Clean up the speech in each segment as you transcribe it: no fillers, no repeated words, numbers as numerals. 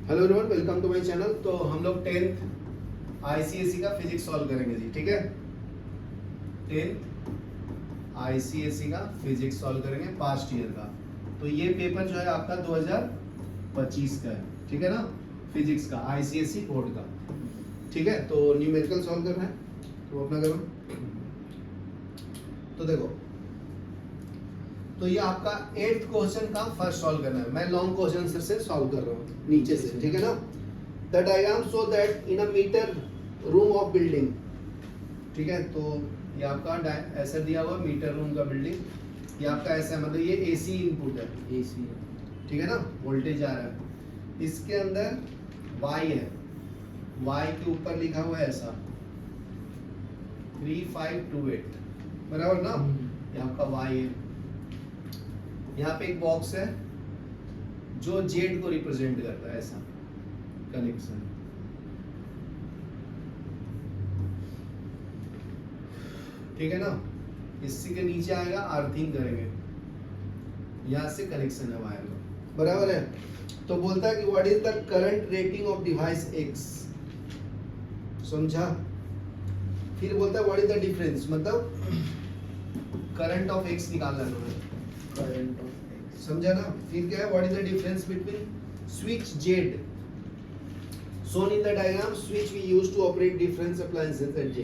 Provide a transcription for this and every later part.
Hello everyone, welcome to my channel. तो हम लोग 10th आईसीएसई का फिजिक्स सॉल्व करेंगे जी, ठीक है। 10th आईसीएसई का फिजिक्स सॉल्व करेंगे पास्ट ईयर का। तो ये पेपर जो है आपका 2025 का है, ठीक है ना, फिजिक्स का आईसीएसई बोर्ड का, ठीक है। तो न्यूमेरिकल सॉल्व करना है, तो अपना करो। तो देखो, तो ये आपका 8th क्वेश्चन का फर्स्ट सॉल्व करना है। मैं लॉन्ग क्वेश्चन से सॉल्व कर रहा हूँ नीचे से, ठीक है ना। The diagram show that in a metre room of building, ठीक है। तो ये आपका ऐसा दिया हुआ मीटर रूम का बिल्डिंग, ये आपका ऐसा है, मतलब ये एसी इनपुट है, एसी है, ठीक है ना, वोल्टेज आ रहा है। इसके अंदर वाई है, वाई के ऊपर लिखा हुआ है ऐसा 3528, बराबर ना। ये आपका वाई है। यहाँ पे एक बॉक्स है जो जेड को रिप्रेजेंट करता है, ऐसा कनेक्शन, ठीक है ना। इसी के नीचे आएगा, अर्थिंग करेंगे, यहाँ से कनेक्शन है वायर का, बराबर है। तो बोलता है कि what is the current rating of device x, समझा। फिर बोलता है व्हाट इज द डिफरेंस, मतलब करंट ऑफ एक्स निकालना है हमें, करंट ऑफ एक्स, समझा ना। फिर क्या है, what is the difference between switch Z shown in the diagram, switch we use to operate different appliances at Z।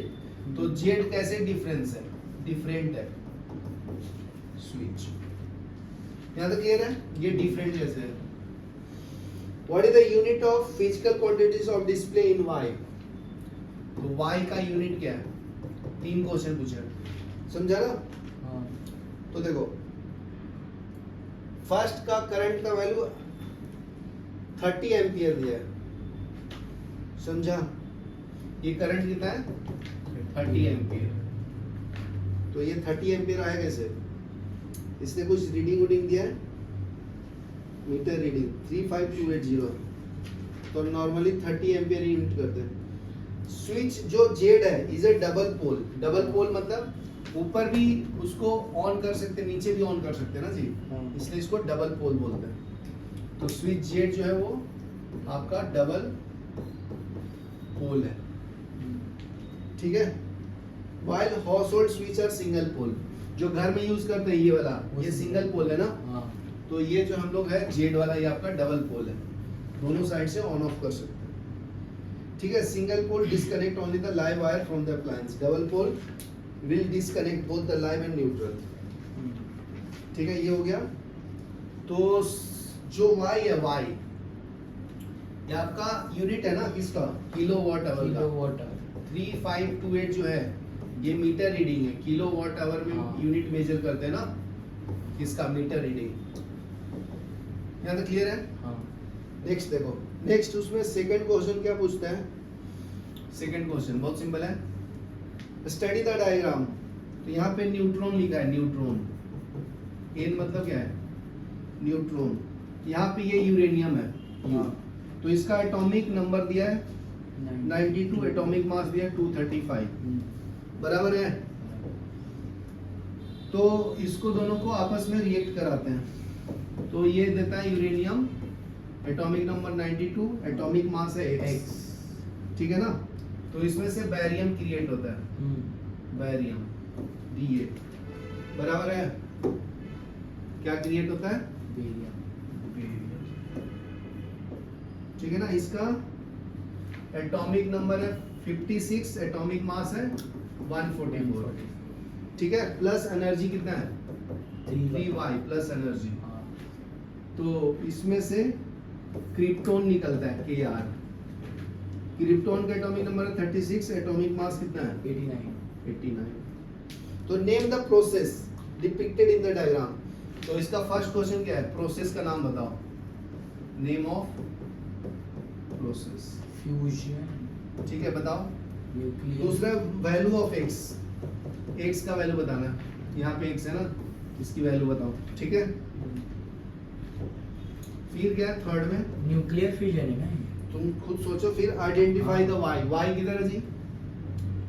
तो Z कैसे डिफरेंस है, डिफरेंट है स्विच, यहाँ तक क्लियर है। ये डिफरेंट कैसे है। What is the unit of physical quantities of display in Y, तो Y का यूनिट क्या है, 3 क्वेश्चन पूछे, समझा ना। हाँ। तो देखो, फर्स्ट का करंट का वैल्यू 30 एम्पियर दिया है, समझा। ये करंट कितना है, 30 एम्पियर। तो ये 30 एम्पियर आया कैसे, इसने कुछ रीडिंग वुडिंग दिया है, मीटर रीडिंग 35280, तो नॉर्मली 30 एम्पियर यूनिट करते हैं। स्विच जो जेड है is a double pole, double pole मतलब ऊपर भी उसको ऑन कर सकते हैं, नीचे भी ऑन कर सकते हैं ना जी, इसलिए इसको डबल पोल बोलते हैं। तो स्विच जेड जो है वो आपका डबल पोल है, ठीक है। While household switch are single pole, जो घर में यूज करते हैं ये वाला, ये सिंगल पोल है ना। तो ये जो हम लोग है जेड वाला, ये आपका डबल पोल है, दोनों साइड से ऑन ऑफ कर सकते हैं, ठीक है। Single pole disconnect only the live wire from the appliance, double pole will disconnect both the live and neutral, ठीक है। ये हो गया। तो जो वाई है, वाई ये आपका यूनिट है ना, किसका, किलोवाट आवर का। 3528 जो है ये मीटर रीडिंग है, किलोवाट आवर में यूनिट मेजर करते हैं ना, किसका, मीटर रीडिंग। यहाँ तक क्लियर है। नेक्स्ट देखो, नेक्स्ट उसमें सेकंड क्वेश्चन क्या पूछता है। सेकंड क्वेश्चन बहुत सिंपल है, स्टडी द डायग्राम। तो यहाँ पे न्यूट्रॉन लिखा है, न्यूट्रॉन, एन मतलब क्या है, न्यूट्रॉन। यहाँ पे ये यूरेनियम है, तो इसका एटॉमिक नंबर दिया है 92, एटॉमिक मास दिया है 235, बराबर है। तो इसको दोनों को आपस में रिएक्ट कराते हैं, तो ये देता है uranium, atomic number 92, atomic mass है x, ठीक है ना। तो इसमें से बैरियम क्रिएट होता है, बैरियम Ba, बराबर है। क्या क्रिएट होता है, बेरियम, ठीक है ना। इसका एटॉमिक नंबर है 56, एटॉमिक मास है 144, ठीक है। प्लस एनर्जी कितना है, 3y प्लस एनर्जी। तो इसमें से क्रिप्टोन निकलता है Kr, क्रिप्टोन का एटॉमिक नंबर है 36, एटॉमिक मास कितना है 89। तो name the process depicted in the diagram. तो इसका फर्स्ट क्वेश्चन क्या है, प्रोसेस का नाम बताओ, नेम ऑफ प्रोसेस, फ्यूजन, ठीक है, बताओ। दूसरा वैल्यू ऑफ एक्स, एक्स का वैल्यू बताना है, यहाँ पे एक्स है ना, इसकी वैल्यू बताओ, ठीक है। फिर क्या है थर्ड में, न्यूक्लियर फ्यूजन है ना, तुम खुद सोचो। फिर आइडेंटिफाई द वाई, वाई किधर है जी,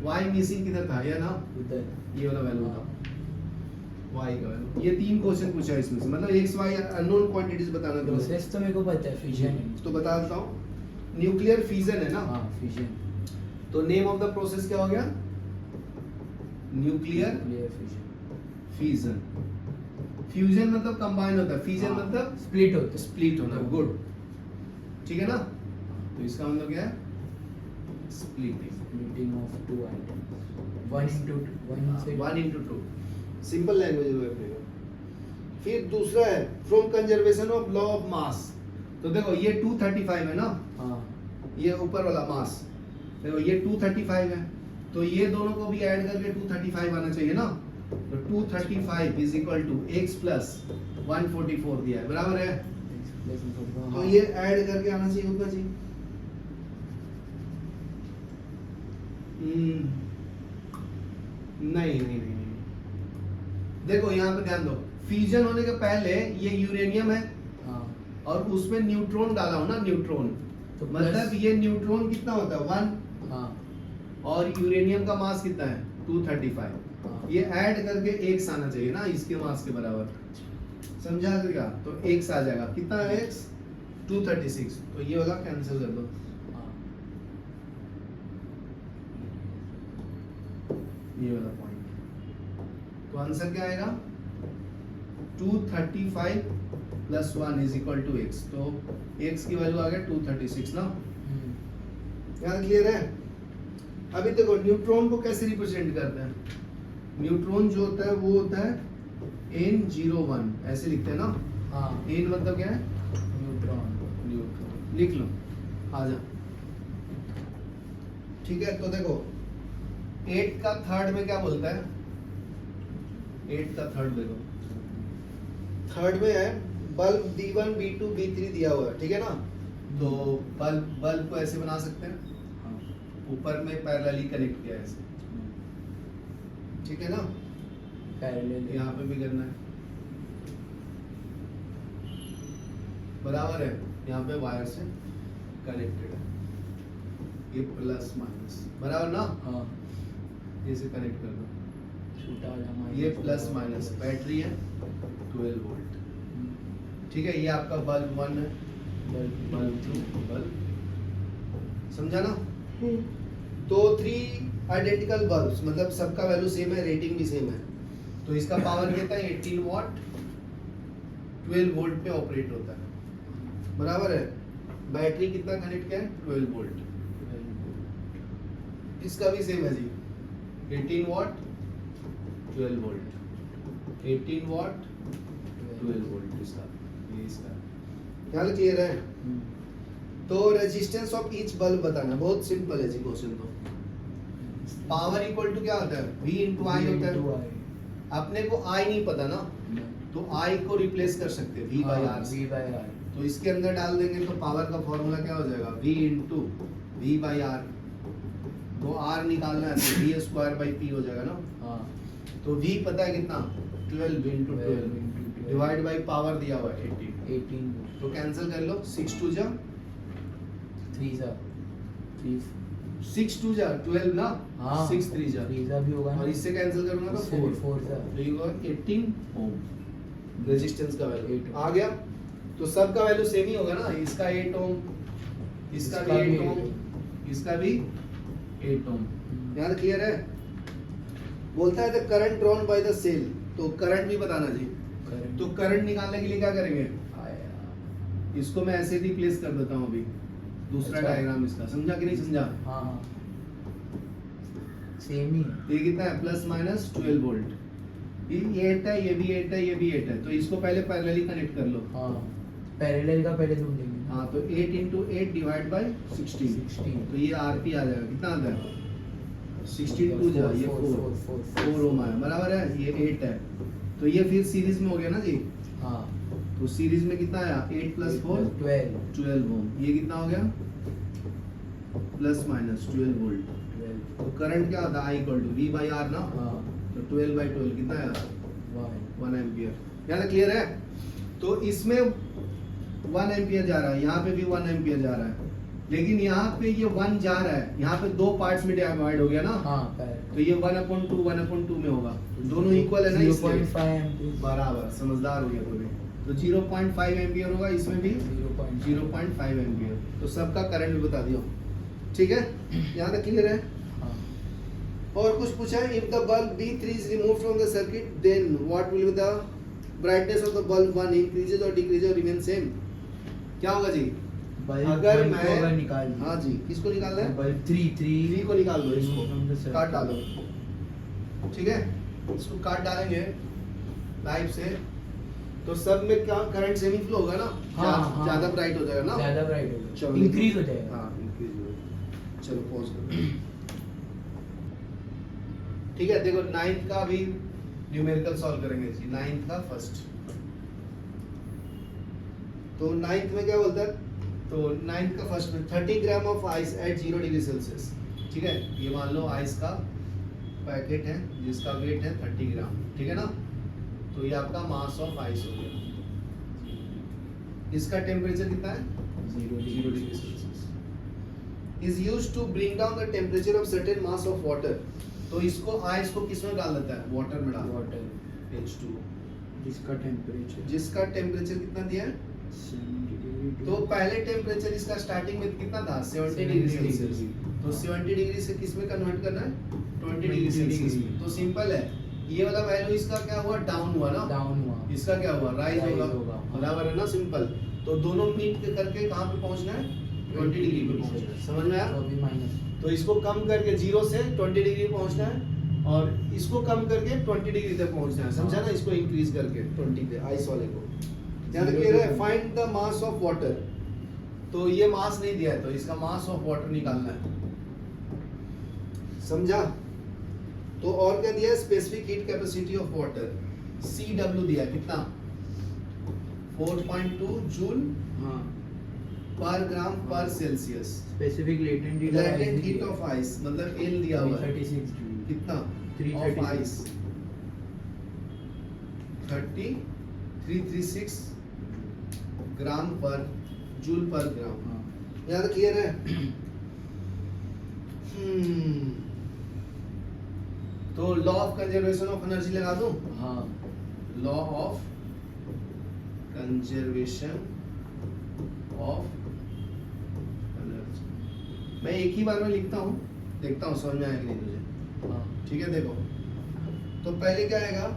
वाई मिसिंग किधर था, ये ना, उधर, ये वाला वैल्यू बताओ। y का वैल्यू। ये 3 क्वेश्चन पूछा है इसमें से, मतलब x y अननोन क्वांटिटीज बताना है। प्रोसेस तो मेरे को पता है, फिजन है। तो बता देता हूँ, न्यूक्लियर फिजन है ना। हाँ फिजन। तो नेम ऑफ द प्रोसेस क्या हो गया? Nuclear fission. फ्यूजन मतलब कंबाइन होता है, फिजन मतलब स्प्लिट होता है। स्प्लिट होना। गुड, ठीक है ना। तो इसका मतलब क्या है? Splitting. Splitting of two items, 1 into 2। Simple language में अपने। फिर दूसरा है from conservation of law of mass. तो देखो ये 235 है ना, हाँ ये ऊपर वाला मास, देखो ये 235 है, तो ये दोनों को भी ऐड करके 235 आना चाहिए ना। तो 235 is equal to x plus 144 दिया है, बराबर है। तो ये ऐड करके आना चाहिए ऊपर जी। नहीं नहीं नहीं नहीं, देखो यहाँ पे ध्यान दो, फ्यूजन होने के पहले ये यूरेनियम है और उसमें न्यूट्रॉन डाला हो ना, न्यूट्रॉन, तो मतलब ये न्यूट्रॉन कितना होता है 1, हाँ और यूरेनियम का मास कितना है 235। हाँ। ये ऐड करके x आना चाहिए ना इसके मास के बराबर, समझा क्या? तो x आ जाएगा, कितना है x 236, तो ये वाला कैंसिल कर दो। ये वाला पॉइंट, तो आंसर क्या आएगा 235 plus 1 is equal to x। तो x की वैल्यू आ गया 236 ना। यहाँ क्लियर है? अभी देखो न्यूट्रॉन को कैसे रिप्रेजेंट करते हैं। न्यूट्रॉन जो होता है वो होता है N01, ऐसे लिखते हैं ना। हाँ N मतलब क्या है? न्यूट्रॉन। न्यूट्रॉन लिख लो, आ जा। ठीक है, तो देखो 8 का थर्ड में क्या बोलता है? 8 का थर्ड देखो, थर्ड में है बल्ब B1 B2 B3 दिया हुआ है, ठीक है ना। तो बल्ब को ऐसे बना सकते हैं, ऊपर में पैरेलली कनेक्ट किया है ऐसे, ठीक है ना। पैरेलल यहाँ पे भी करना है, बराबर है। यहाँ पे वायर से कनेक्टेड है, ये प्लस माइनस, बराबर ना। हाँ इसे कनेक्ट कर दो, छोटा वाला ये प्लस माइनस बैटरी है 12 वोल्ट, ठीक है। ये आपका बल्ब 1 है, बल्ब 2, बल्ब, समझा ना। तो 3 आइडेंटिकल बल्ब्स, मतलब सबका वैल्यू सेम है, रेटिंग भी सेम है। तो इसका पावर कितना है 18 वाट, 12 वोल्ट पे ऑपरेट होता है, बराबर है। बैटरी कितना कनेक्ट किया है 12 वोल्ट, इसका भी सेम है जी, 18 वाट 12 वोल्ट, 18 वाट 12 वोल्ट इसका, ये इसका। ख्याल क्लियर है? तो रेजिस्टेंस ऑफ ईच बल्ब बताना, बहुत सिंपल है जी क्वेश्चन। तो पावर इक्वल टू क्या होता है V इंटू आई होता है। अपने को I नहीं पता ना, तो I को रिप्लेस कर सकते हैं V बाई R। तो इसके अंदर डाल देंगे तो पावर का फॉर्मूला क्या हो जाएगा V into V by R। तो R निकालना है तो V स्क्वायर बाई P हो जाएगा ना। हाँ तो V पता है कितना 12 इंटू 12 डिवाइड बाई पावर दिया हुआ है 18। तो कैंसिल कर लो, 6 2 जा 3 जा 6 2 जा 12 ना, हाँ 6 3 जा, 3 जा भी होगा और इससे कैंसिल करूंगा तो 4 जा। तो ये होगा 18 ओम रेजिस्टेंस का वैल्यू 8 आ गया। तो सबका वैल्यू सेम ही होगा ना, इसका 8 ओम, इसका भी 8 ओम, इसका भी 8 ओम। यार क्लियर है? बोलता है the current drawn by the cell, तो करंट भी बताना जी। तो करंट निकालने के लिए क्या करेंगे, इसको मैं ऐसे रिप्लेस कर देता हूँ अभी, दूसरा अच्छा। डायग्राम इसका, समझा कि नहीं समझा? हाँ सेम ही ये कितना है प्लस माइनस 12 वोल्ट, ये 8 है, ये भी 8 है, ये भी 8 है। तो इसको पहले पैरेलली कनेक्ट कर लो। हाँ पैरेलल का पहले ढूंढ लेंगे। हाँ तो 8 इंटू 8 डिवाइड बाई 16, तो ये आरपी आ जाएगा, कितना आता है 16 2 जा, ये 4 ओम आया, बराबर है। ये 8 है, तो ये फिर सीरीज में हो गया ना जी। हाँ तो सीरीज में कितना आया 8 प्लस 4 12 ओम, ये कितना हो गया प्लस माइनस 12 वोल्ट। तो करंट क्या होता है I equal to V by R ना। तो 12 बाई 12 कितना आया 1 एम्पियर। यहाँ क्लियर है? तो इसमें 1 एम्पियर जा रहा है, यहाँ पे भी 1 एम्पियर जा रहा है, लेकिन यहाँ पे ये 1 जा रहा है, यहाँ पे दो पार्ट्स में डिवाइड हो गया ना, हाँ पैरेलल तो ये 1/2 में होगा, दोनों इक्वल है ना, इसलिए 0.5 एम्पीयर बराबर, समझदार हो गया थोड़े। तो 0.5 एम्पियर होगा, इसमें भी 0.5 एम्पियर, तो सबका करंट भी बता दियो, ठीक है, यहाँ तक क्लियर है। हाँ और कुछ पूछा है, if the bulb B3 is removed from the circuit then what will be the brightness of the bulb 1 increases or decreases or remain same? क्या होगा जी? बल्ब अगर वन को मैं अगर निकाल दिया, हाँ जी, किसको निकालना है? बल्ब 3 को निकाल दो, from the इसको circuit. काट डालो, ठीक है, इसको काट डालेंगे पाइप से, तो सब में क्या करंट सेम ही फ्लो होगा ना, हाँ, ज्यादा ब्राइट हो जाएगा ना, ज्यादा ब्राइट चलो, होगा, इंक्रीज हो जाएगा। हाँ इंक्रीज हो जाएगा। चलो पॉज करो, ठीक है, देखो 9th का भी न्यूमेरिकल सॉल्व करेंगे जी, 9th का फर्स्ट। तो 9th में क्या बोलता है, तो 9th का फर्स्ट में 30 gram of ice eight 0 degree Celsius, ठीक है, ये मान लो आइस का पैकेट है जिसका वेट है 30 ग्राम, ठीक है ना, तो ये आपका मास ऑफ आइस हो गया, इसका टेम्परेचर कितना है? 0 degree Celsius, is used to bring down the temperature of certain mass of water. तो इसको आइस को किस में डाल देता है? वाटर में डाल, वाटर H2O, जिसका टेम्परेचर कितना दिया है? 70 डिग्री तो पहले टेम्परेचर इसका स्टार्टिंग में कितना था? 70 डिग्री सेल्सियस, तो 70 डिग्री से किस में कन्वर्ट करना है? 20 डिग्री सेल्सियस में। तो सिंपल है, ये वाला वैल्यू इसका क्या हुआ? डाउन हुआ ना, डाउन हुआ, इसका क्या हुआ? राइज Rise होगा, होगा, हाँ। बराबर है ना, सिंपल। तो दोनों मीट करके कहाँ पे पहुंचना है? 20 डिग्री पे पहुंचना है, समझ में आया? तो अभी माइनस, तो इसको कम करके 0 से 20 डिग्री पहुंचना है, और इसको कम करके 20 डिग्री तक पहुंचना है, समझा ना, इसको इंक्रीज करके 20 पे, आइस वाले को। ध्यान रखिए, find the mass of water, तो ये मास नहीं दिया है, तो इसका मास ऑफ वाटर निकालना है, समझा? तो और क्या दिया है? Specific heat capacity of water, CW दिया है, कितना? 4.2 जूल हाँ पर ग्राम पर Celsius. Specific latent heat of ice मतलब L दिया हुआ है, 36 जूल, कितना? 336 ऑफ आइस 336 ग्राम पर जूल पर ग्राम। हाँ यहाँ तक क्लियर है? तो law of conservation of energy लगा दूं? हाँ law of conservation of energy मैं एक ही बार में लिखता हूँ, देखता हूँ समझ में आया कि नहीं तुझे। हाँ ठीक है, देखो तो पहले क्या आएगा?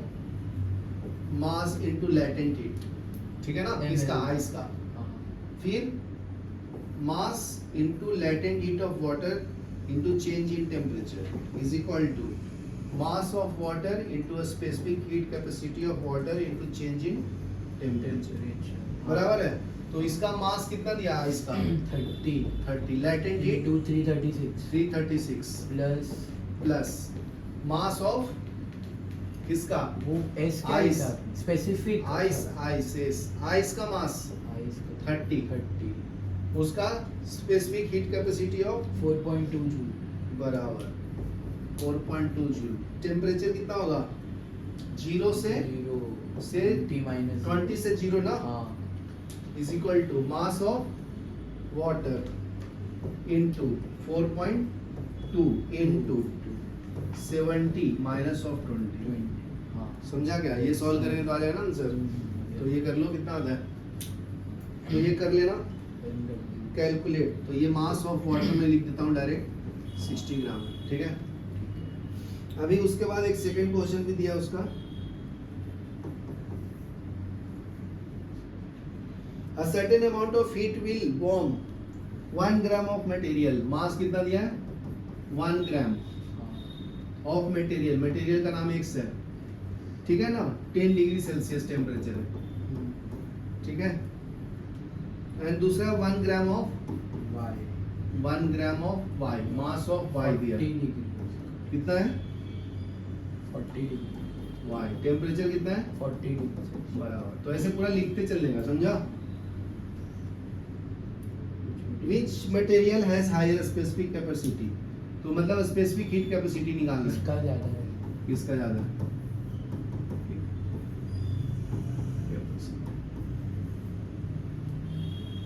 मास इनटू लेटेंट हीट, ठीक है ना, इसका आइस का, हाँ फिर mass into latent heat of water into change in temperature is equal to mass of water into a specific heat capacity of water into change in temperature, बराबर है? तो इसका मास कितना दिया आइस का? 30, latent heat 336 plus plus mass of किसका? वो S का Ice. हिसाब स्पेसिफिक आइस का मास आइस का 30, उसका specific heat capacity of 4.2 joule बराबर 4.2 जूल। टेम्परेचर कितना होगा? 0 से 20 माइनस 20 से 0 ना, हाँ is equal to mass of water into 4.2 into 70 minus of 20। हाँ समझा क्या? ये सॉल्व करेंगे तो आ जाएगा ना आंसर। तो ये कर लो, कितना आता है? तो ये कर लेना, कैलकुलेट। तो ये मास ऑफ वाटर में लिख देता हूँ डायरेक्ट 60 ग्राम, ठीक है। अभी उसके बाद एक सेकंड क्वेश्चन भी दिया उसका, a certain amount of heat will warm 1 gram of material, मास कितना दिया है? 1 ग्राम ऑफ मटेरियल, मटेरियल का नाम X है, ठीक है ना, 10 डिग्री सेल्सियस टेम्परेचर है, ठीक है। एंड दूसरा 1 gram of Y, mass of Y दिया, कितना है? 40 Y, टेम्परेचर कितना है? 40 बराबर। तो ऐसे पूरा लिखते चलेगा, समझा? Which material has higher specific capacity? तो मतलब स्पेसिफिक हीट कैपेसिटी निकालना है, इसका ज्यादा है, किसका ज्यादा है?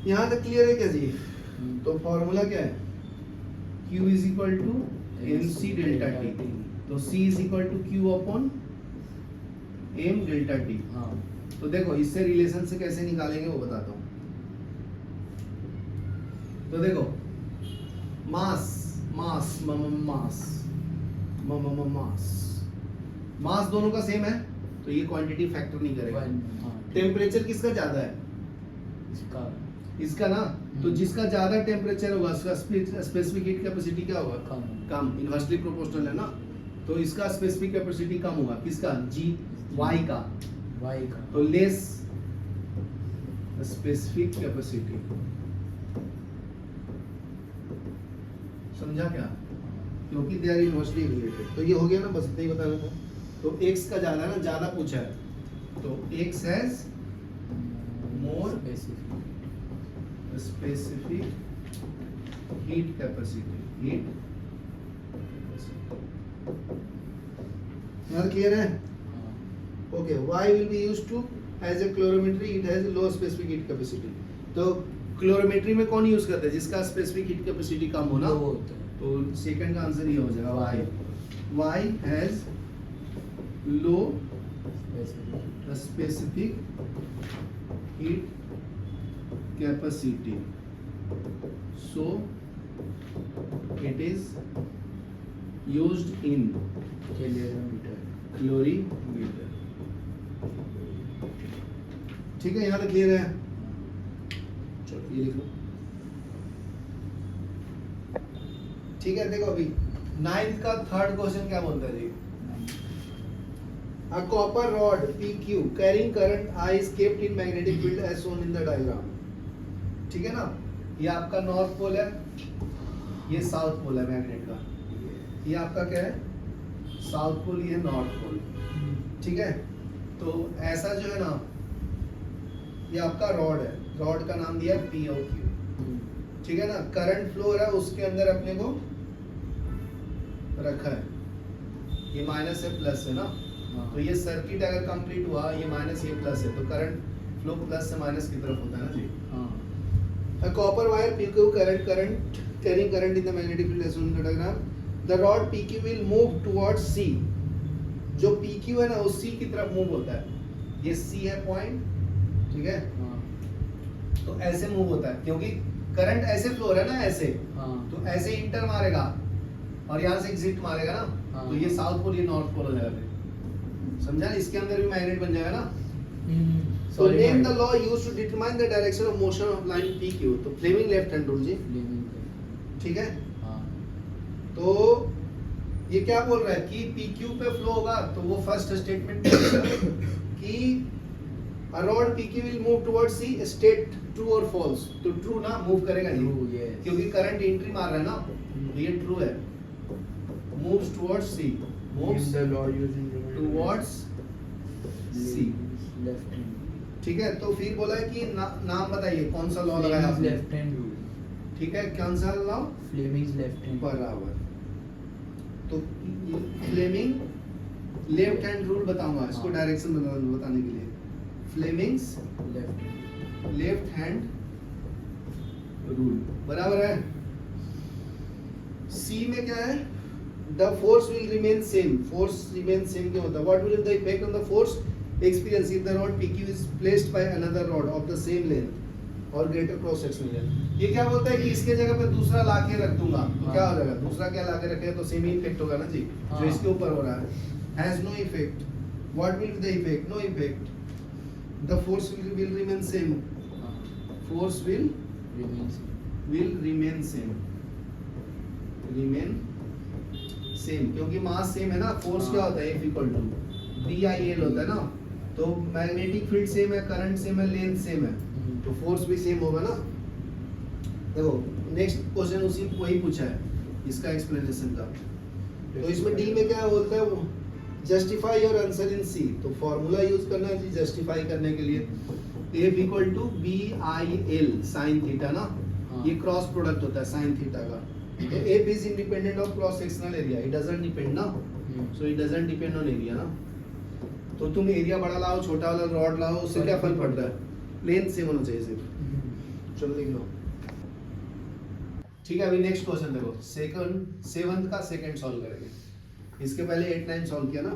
यहाँ तक क्लियर है क्या जी? तो फॉर्मूला क्या है, Q is equal to MC delta T, तो C is equal to Q upon M delta T। हाँ तो देखो इससे रिलेशन से कैसे निकालेंगे वो बताता हूँ। तो देखो मास मास मास मास दोनों का सेम है, तो ये क्वांटिटी फैक्टर नहीं करेगा। टेम्परेचर किसका ज्यादा है, इसका ना, तो जिसका ज्यादा टेम्परेचर होगा उसका स्पेसिफिक हीट कैपेसिटी क्या होगा, कम, इनवर्सली प्रोपोर्शनल है ना, तो इसका स्पेसिफिक कैपेसिटी कम होगा, किसका, जी वाई का, तो लेस स्पेसिफिक कैपेसिटी। समझा क्या, क्योंकि दे आर इनवर्सली रिलेटेड। तो ये हो गया ना, बस इतना ही बताना था। तो x का ज्यादा है ना, ज्यादा पूछा है, तो x has more specific heat capacity, heat यार क्लियर है, okay. y will be used to as a calorimetry, it has a low specific heat capacity। तो क्लोरोमेट्री में कौन यूज करते हैं, जिसका स्पेसिफिक हीट कैपेसिटी कम हो ना, तो सेकंड का आंसर ये हो जाएगा y has low specific heat capacity, so it is used in calorimeter। ठीक है, यहाँ तक क्लियर है, चलो ये लिख लो। ठीक है, देखो अभी 9th का थर्ड क्वेश्चन क्या बोलता है जी, A copper rod PQ carrying current I is kept in magnetic field as shown in the diagram। ठीक है ना, ये आपका नॉर्थ पोल है, ये साउथ पोल है मैग्नेट का, ये आपका क्या है, साउथ पोल, ये नॉर्थ पोल। ठीक है, तो ऐसा जो है ना, ये आपका रॉड है, रॉड का नाम दिया POQ। ठीक है ना, करंट फ्लो है, उसके अंदर अपने को रखा है, ये माइनस है प्लस है ना, तो ये सर्किट अगर कंप्लीट हुआ, ये माइनस ये प्लस है, तो करंट फ्लो प्लस से माइनस की तरफ होता है ना जी। A copper wire PQ carrying current in the magnetic field as shown in the diagram, the rod PQ will move towards C। जो PQ है ना, वो C की तरफ मूव होता है, ये C है पॉइंट, ठीक है, तो ऐसे मूव होता है, क्योंकि करंट ऐसे फ्लो हो रहा है ना, ऐसे, तो ऐसे इंटर मारेगा और यहाँ से एग्जिट मारेगा ना, तो ये साउथ पोल, ये नॉर्थ पोल हो जाएगा। समझा, इसके अंदर भी मैग्नेट बन जाएगा ना। So name the law used to determine the direction of motion of line PQ। तो फ्लेमिंग लेफ्ट हैंड रूल जी, ठीक है। तो ये क्या बोल रहा है कि PQ पे फ्लो होगा, तो वो फर्स्ट स्टेटमेंट कि a rod PQ will move towards C, state true or false। तो ट्रू ना, मूव करेगा जी, क्योंकि करंट एंट्री मार रहा है ना, तो ये ट्रू है, moves towards C, moves towards C। ठीक है, तो फिर बोला है कि नाम बताइए कौन सा लॉ लगाया आपने, लेफ्ट हैंड रूल। ठीक है, कौन सा लॉ, फ्लेमिंग्स लेफ्ट हैंड बराबर। तो फ्लेमिंग लेफ्ट हैंड रूल बताऊंगा, इसको डायरेक्शन बताने के लिए, फ्लेमिंग्स लेफ्ट हैंड रूल, बराबर है। सी में क्या है, the force will remain same, force remain same क्या होता है, what will be the effect on the force experience if the rod PQ is placed by another rod of the same length or greater cross sectional length। ये क्या बोलता है कि इसके जगह पे दूसरा लाके रख दूंगा, तो क्या हो जाएगा, दूसरा क्या लाके रखेगा, तो सेम ही इफेक्ट होगा ना जी, जो इसके ऊपर हो रहा है। has no effect, what will be the effect, no effect, the force will remain same, force will remain same, remain same, क्योंकि मास सेम है ना, फोर्स क्या होता है, F इक्वल टू BIL होता है ना, तो मैग्नेटिक फील्ड सेम है, करंट सेम है, लेंथ सेम है, तो फोर्स भी सेम होगा ना। देखो नेक्स्ट क्वेश्चन उसी वही पूछा है, इसका एक्सप्लेनेशन का। तो इसमें डी में क्या बोलता है, वो जस्टिफाई योर आंसर इन सी। तो फॉर्मूला यूज करना है जी जस्टिफाई करने के लिए, F equal to BIL sine theta ना, ये क्रॉस प्रोडक्ट होता है साइन थीटा का। तो F is independent of cross sectional area, it doesn't depend ना, so it doesn't depend on area ना। तो तुम एरिया बड़ा लाओ, छोटा वाला रॉड लाओ, उससे क्या फर्क पड़ता है, लेंथ सेम होना चाहिए सिर्फ। चलो लिख लो। ठीक है, अभी नेक्स्ट क्वेश्चन देखो, सेकंड सेवंथ का सेकंड सॉल्व करेंगे। इसके पहले 8 9 सॉल्व किया ना।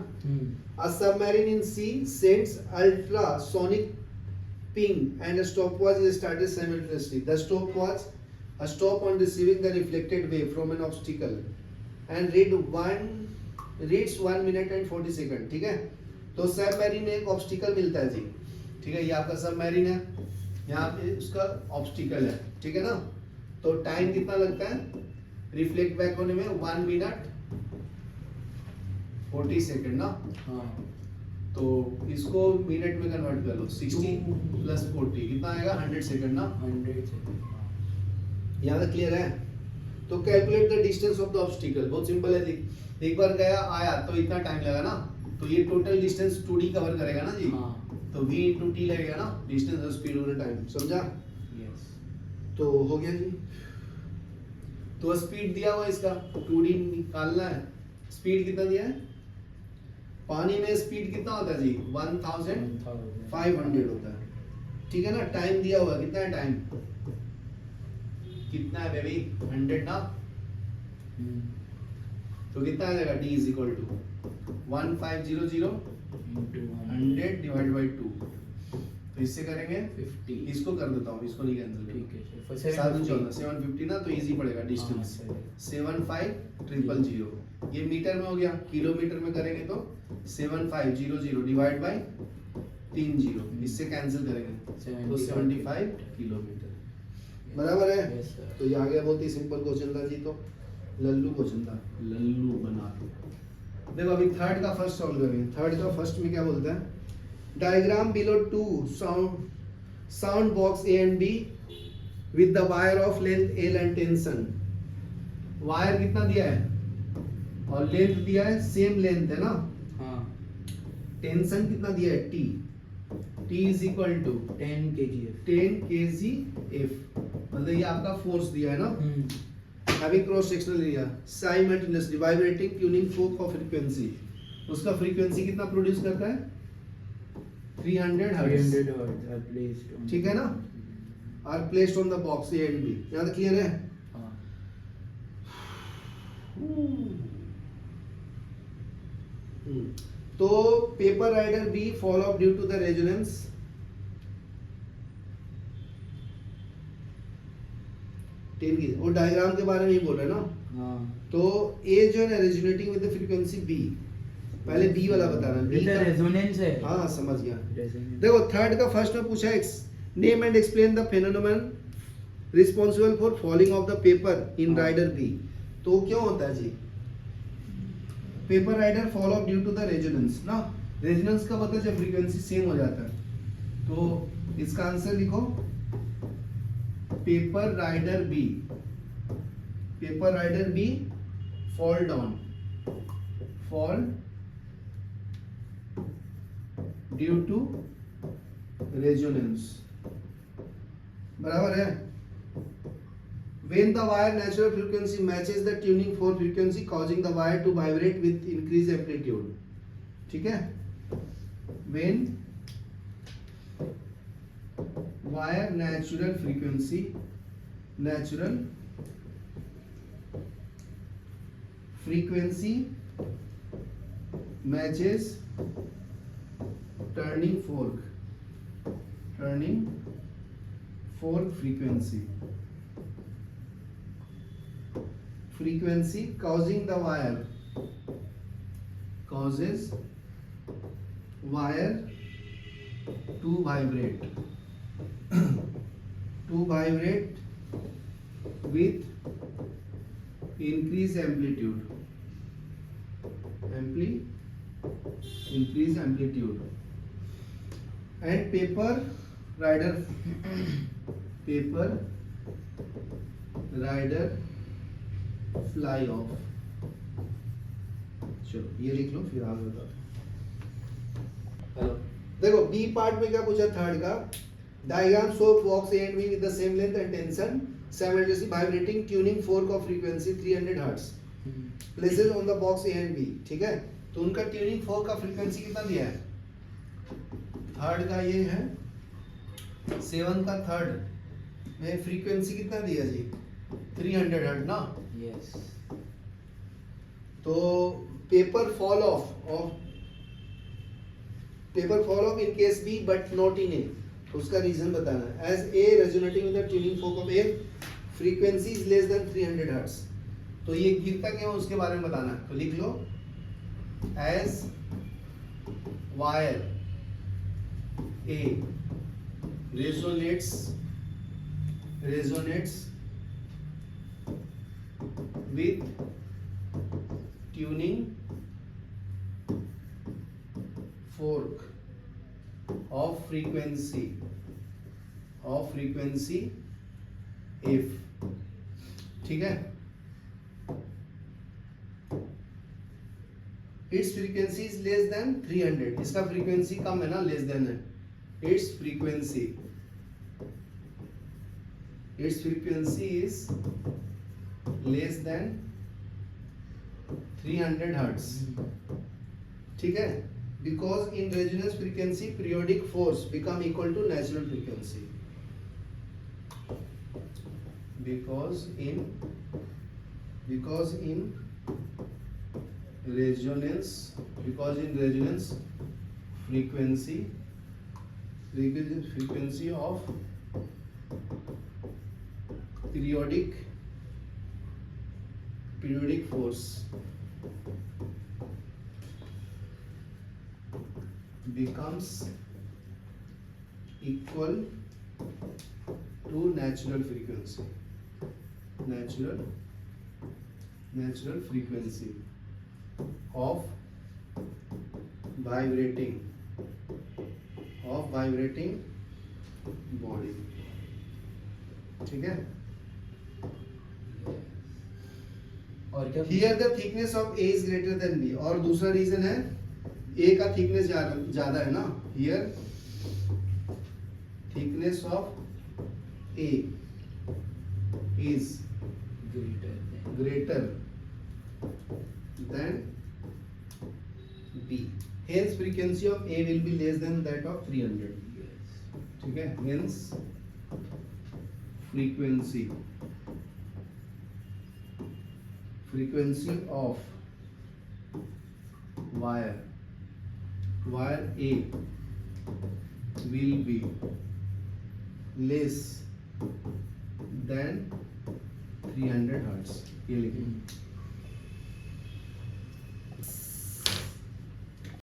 A submarine in sea sends ultrasonic ping and a stopwatch is started simultaneously. The stopwatch a stop on receiving the reflected wave from an obstacle and reads 1 minute and 40 second। ठीक है, तो submarine में एक obstacle मिलता है जी। ठीक है, ये आपका सबमरीन है, यहाँ पे उसका ऑब्स्टिकल है। ठीक है ना, तो टाइम कितना लगता है रिफ्लेक्ट बैक होने में? 1 मिनट 40 सेकंड ना। हाँ, तो इसको मिनट में कन्वर्ट कर लो, 60 प्लस 40 कितना आएगा? 100 सेकंड ना। 100 सेकंड। यहाँ तक क्लियर है? तो calculate the distance of the obstacle, बहुत सिंपल है जी। एक बार गया आया तो इतना टाइम लगा ना, तो ये टोटल डिस्टेंस 2d कवर करेगा ना जी। हाँ, तो v into t लगेगा ना, डिस्टेंस और स्पीड और टाइम, समझा? यस। तो हो गया जी। तो स्पीड दिया हुआ इसका 2d निकालना है। स्पीड कितना दिया है? पानी में स्पीड कितना होता है जी? 1500 होता है। ठीक है ना, टाइम दिया हुआ कितना है? टाइम कितना है बेबी? 100 ना। तो कितना आ जाएगा? d is equal to 1500 100 divide by 2। तो इससे करेंगे 50। इसको कर देता हूँ, इसको नहीं कैंसिल ठीक है, करेंगे। सर। 750 ना, तो इजी पड़ेगा डिस्टेंस। हाँ, 75000 ये मीटर में हो गया, किलोमीटर में करेंगे तो 7500 डिवाइड बाई 30, इससे कैंसिल करेंगे तो 75 किलोमीटर। बराबर है? Yes sir. तो ये आ गया, बहुत ही सिंपल क्वेश्चन था जी। तो लल्लू क्वेश्चन था, लल्लू बना दो। देखो अभी थर्ड का फर्स्ट सॉल्व करेंगे। थर्ड का फर्स्ट में क्या बोलता है? Diagram below 2 sound box A and be with the wire of length L and tension. Wire कितना दिया है और लेंथ दिया है, सेम लेंथ है ना। हाँ, टेंशन कितना दिया है? T. T is equal to 10 kgf। 10 kgf, मतलब ये आपका फोर्स दिया है ना। Having cross sectional area simultaneously vibrating tuning fork of frequency, उसका फ्रीक्वेंसी कितना प्रोड्यूस करता है? 300 hertz. 300 hertz are placed on- ठीक है ना, are placed on the box A and B. यहाँ तक क्लियर है? हाँ, तो paper rider B fall off due to the resonance. और डायग्राम के बारे में ही बोल रहे हैं ना। हाँ। तो ए जो है ना resonating with the frequency B. पहले बी वाला बताना है। ये तो रेजोनेंस है। हाँ समझ गया। Resonance। देखो थर्ड का फर्स्ट में पूछा name and explain the phenomenon responsible for falling off the paper in rider B. तो क्यों होता है जी? Paper rider fall off due to the resonance ना। रेजोनेंस का मतलब जब फ्रीक्वेंसी सेम हो जाता है। तो इसका आंसर लिखो, paper rider B fall due to resonance। बराबर है? when the wire natural frequency matches the tuning fork frequency causing the wire to vibrate with increased amplitude। ठीक है, when wire natural frequency matches turning fork frequency causing the wire to vibrate with increased amplitude and paper rider fly off। चलो ये लिख लो, फिर आगे बताओ। Hello देखो B part में क्या पूछा थर्ड का? Diagram show box A and be with the same length and tension simultaneously vibrating tuning fork of frequency 300 hertz places on the box A and B। ठीक है, तो उनका ट्यूनिंग फोर्क का frequency कितना दिया है? थर्ड का ये है, 7 का थर्ड में फ्रीक्वेंसी कितना दिया जी? 300 हर्ट्ज ना, Yes. तो paper fall off in case B but not in A, उसका रीजन बताना है। As a resonating with the tuning fork of a frequency is less than 300 hertz, तो ये गिरता क्यों है उसके बारे में बताना है, तो लिख लो as wire A resonates with tuning fork of frequency f, ठीक है। its frequency is less than 300, इसका फ्रीक्वेंसी कम है ना, लेस देन है, its frequency is less than 300 hertz, ठीक है। because in resonance frequency periodic force become equal to natural frequency, because in resonance frequency of periodic force becomes equal to natural frequency of vibrating body, ठीक है। और क्या? Here the thickness of A is greater than B, और दूसरा reason है A का thickness ज्यादा है ना, here thickness of A is greater than B, hence frequency of A will be less than that of 300, Yes. ठीक है। hence frequency of wire A will be less than 300 hertz, ये लिखेंगे।